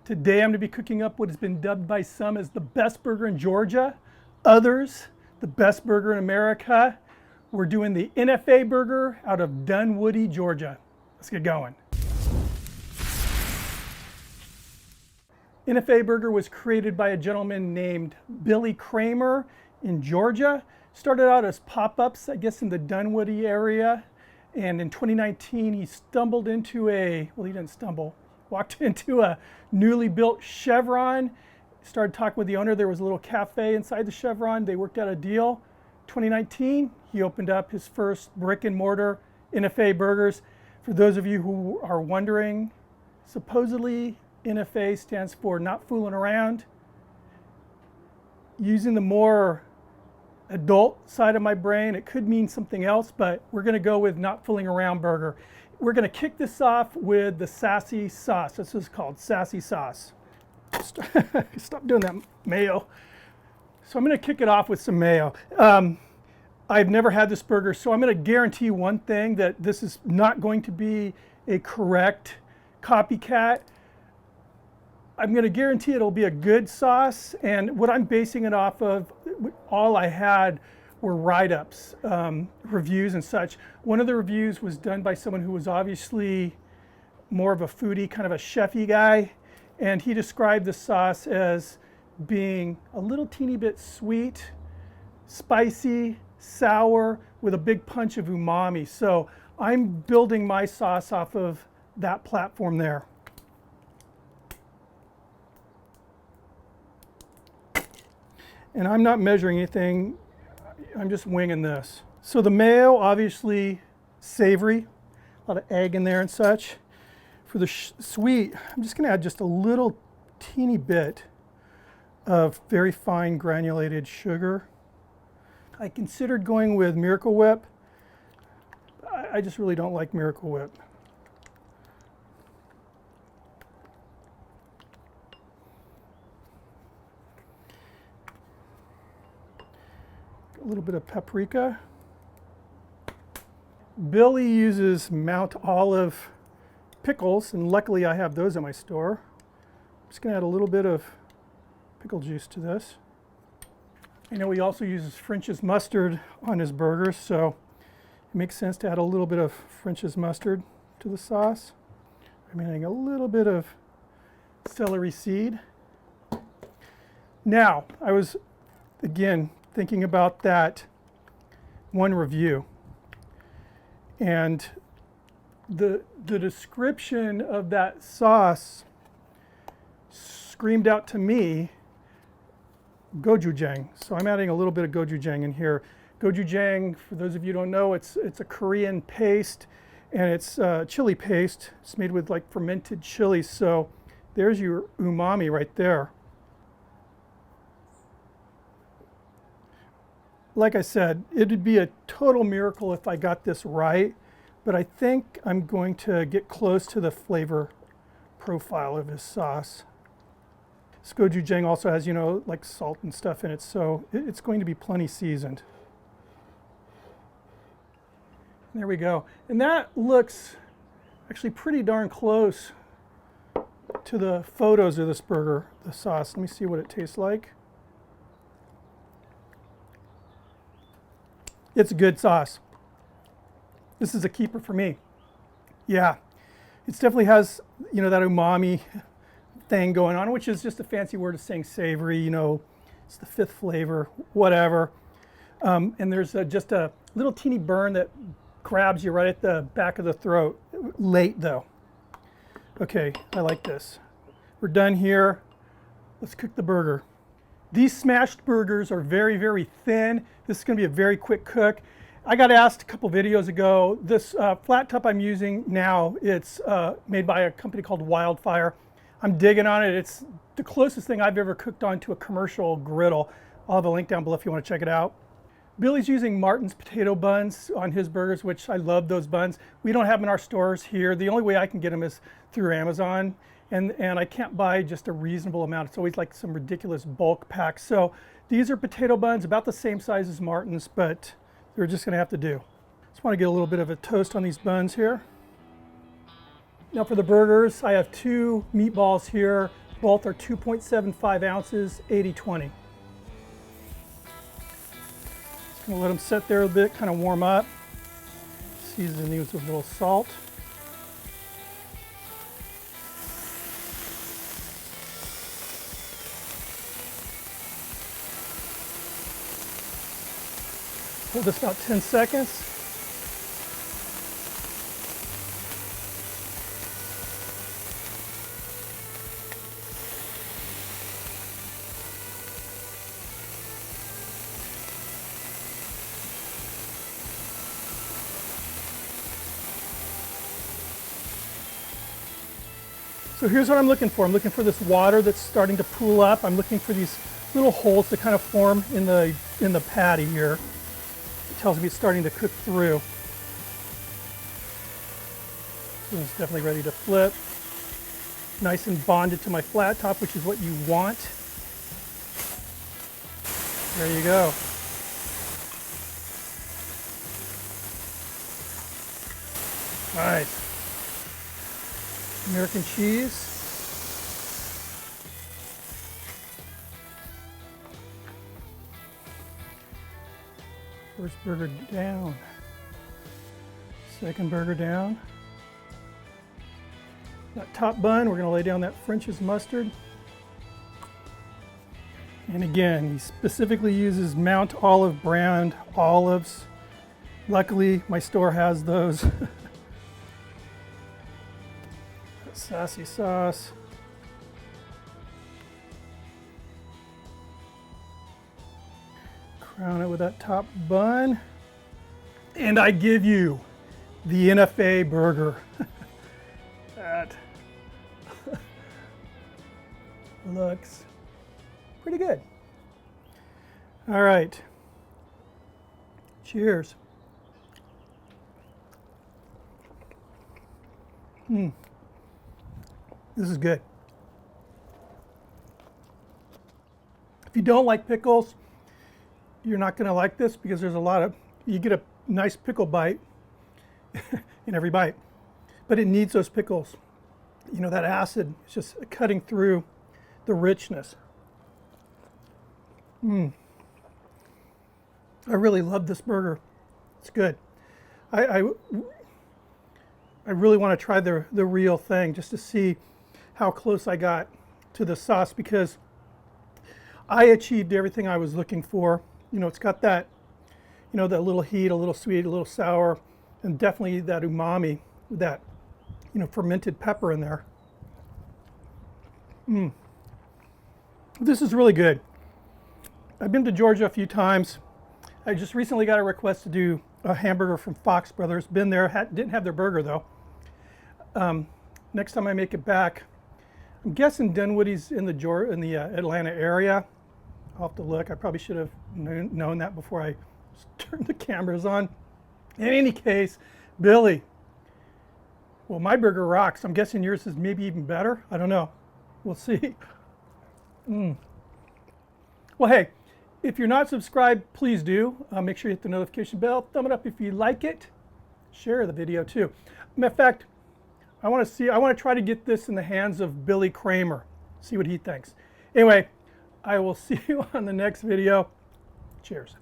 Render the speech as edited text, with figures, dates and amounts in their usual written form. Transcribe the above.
Today I'm going to be cooking up what has been dubbed by some as the best burger in Georgia, others the best burger in America. We're doing the NFA burger out of Dunwoody, Georgia. Let's get going. NFA burger was created by a gentleman named Billy Kramer in Georgia. Started out as pop-ups, I guess, in the Dunwoody area. And in 2019, he stumbled into walked into a newly built Chevron. Started talking with the owner. There was a little cafe inside the Chevron. They worked out a deal. 2019, he opened up his first brick and mortar NFA burgers. For those of you who are wondering, supposedly NFA stands for not fooling around. Using the more adult side of my brain, it could mean something else, but we're going to go with not fooling around burger. We're going to kick this off with the sassy sauce. This is called sassy sauce. Stop doing that mayo. So I'm going to kick it off with some mayo. I've never had this burger, so I'm going to guarantee one thing, that this is not going to be a correct copycat. I'm going to guarantee it'll be a good sauce, and what I'm basing it off of, all I had were write-ups, reviews and such. One of the reviews was done by someone who was obviously more of a foodie, kind of a chefy guy, and he described the sauce as being a little teeny bit sweet, spicy, sour, with a big punch of umami. So I'm building my sauce off of that platform there. And I'm not measuring anything, I'm just winging this. So the mayo, obviously savory, a lot of egg in there and such. For the sweet, I'm just gonna add just a little teeny bit of very fine granulated sugar. I considered going with Miracle Whip. I just really don't like Miracle Whip. A little bit of paprika. Billy uses Mount Olive pickles, and luckily I have those in my store. I'm just going to add a little bit of pickle juice to this. I know he also uses French's mustard on his burgers, so it makes sense to add a little bit of French's mustard to the sauce. I'm adding a little bit of celery seed. Now, I was, again, thinking about that one review, and the description of that sauce screamed out to me gochujang. So I'm adding a little bit of gochujang in here. Gochujang, for those of you who don't know, it's a Korean paste, and it's chili paste. It's made with like fermented chilies. So there's your umami right there. Like I said, it'd be a total miracle if I got this right, but I think I'm going to get close to the flavor profile of this sauce. This gochujang also has, you know, like salt and stuff in it, so it's going to be plenty seasoned. There we go. And that looks actually pretty darn close to the photos of this burger, the sauce. Let me see what it tastes like. It's a good sauce. This is a keeper for me. Yeah, it definitely has, you know, that umami thing going on, which is just a fancy word of saying savory, you know, it's the fifth flavor, whatever. And there's just a little teeny burn that grabs you right at the back of the throat. Late though. Okay, I like this. We're done here. Let's cook the burger. These smashed burgers are very, very thin. This is going to be a very quick cook. I got asked a couple videos ago, this flat top I'm using now, it's made by a company called Wildfire. I'm digging on it. It's the closest thing I've ever cooked on to a commercial griddle. I'll have a link down below if you want to check it out. Billy's using Martin's potato buns on his burgers, which I love those buns. We don't have them in our stores here. The only way I can get them is through Amazon. And I can't buy just a reasonable amount. It's always like some ridiculous bulk pack. So these are potato buns, about the same size as Martin's, but they're just gonna have to do. Just wanna get a little bit of a toast on these buns here. Now for the burgers, I have two meatballs here. Both are 2.75 ounces, 80/20. Just gonna let them sit there a bit, kind of warm up. Season these with a little salt. Hold this about 10 seconds. So here's what I'm looking for. I'm looking for this water that's starting to pool up. I'm looking for these little holes to kind of form in the patty here. It tells me it's starting to cook through. So it's definitely ready to flip. Nice and bonded to my flat top, which is what you want. There you go. Nice. American cheese. First burger down. Second burger down. That top bun, we're going to lay down that French's mustard. And again, he specifically uses Mount Olive brand olives. Luckily, my store has those. Sassy sauce. Crown it with that top bun. And I give you the NFA burger. That looks pretty good. All right. Cheers. This is good. If you don't like pickles, you're not going to like this because there's a lot of, you get a nice pickle bite in every bite, but it needs those pickles. You know, that acid is just cutting through the richness. I really love this burger. It's good. I really want to try the real thing just to see how close I got to the sauce, because I achieved everything I was looking for. You know, it's got that, you know, that little heat, a little sweet, a little sour, and definitely that umami with that, you know, fermented pepper in there. This is really good. I've been to Georgia a few times. I just recently got a request to do a hamburger from Fox Brothers. Been there, didn't have their burger though. Next time I make it back, I'm guessing Dinwiddie's in the Atlanta area. I'll have to look. I probably should have known that before I turned the cameras on. In any case, Billy, well, my burger rocks. I'm guessing yours is maybe even better. I don't know. We'll see. Well, hey, if you're not subscribed, please do. Make sure you hit the notification bell. Thumb it up if you like it. Share the video too. Matter of fact, I want to try to get this in the hands of Billy Kramer. See what he thinks. Anyway, I will see you on the next video. Cheers.